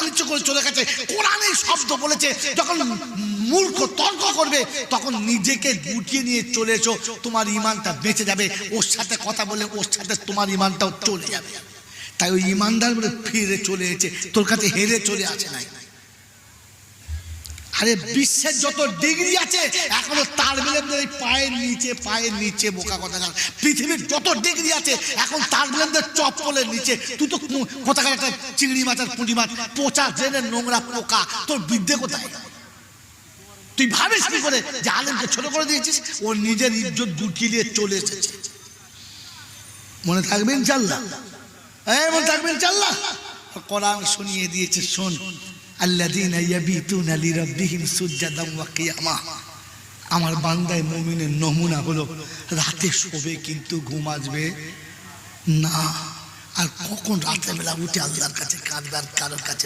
নিচু করে চলে গেছে। কোরআনের শব্দ বলেছে, যখন মূর্খ তর্ক করবে তখন নিজেকে গুটিয়ে নিয়ে চলে এসো, তোমার ঈমানটা বেঁচে যাবে। ওর সাথে কথা বলে ওর সাথে তোমার ঈমানটাও চলে যাবে। তাই ওই ঈমানদার বলে ফিরে চলে এসেছে, তোর কাছে হেরে চলে আসে নাই। আরে বিশ্বের যত ডিগ্রি আছে এখনো তার বেলেন্দের পায়ের নিচে বোকা কথা। পৃথিবীর যত ডিগ্রি আছে এখন তার বেলেন্দের চপ্পলের নিচে। তুই তো কোথাকার একটা চিংড়ি মাছ আর পুঁটি মাছ, পচা ড্রেনের নোংরা পোকা, তোর বিদ্যে কোথায়? তুই ভাবিস কি করে যে আলেমকে ছোট করে দিয়েছিস? ও নিজের ইজ্জত গুটিয়ে নিয়ে চলে এসেছে। মনে থাকবে ইনশাআল্লাহ, মনে থাকবে ইনশাআল্লাহ। কোরআন শুনিয়ে দিয়েছে, শোন, আল্লাযীনা ইয়াবিতুনা লিরাব্বিহিম সুজদান ওয়া কিয়ামা। আমার বান্দায় মুমিনের নমুনা হলো রাতে শোবে কিন্তু ঘুম আসবে না। আর কখন রাতের বেলা উঠে আল্লাহর কাছে কাঁদবে আর কারোর কাছে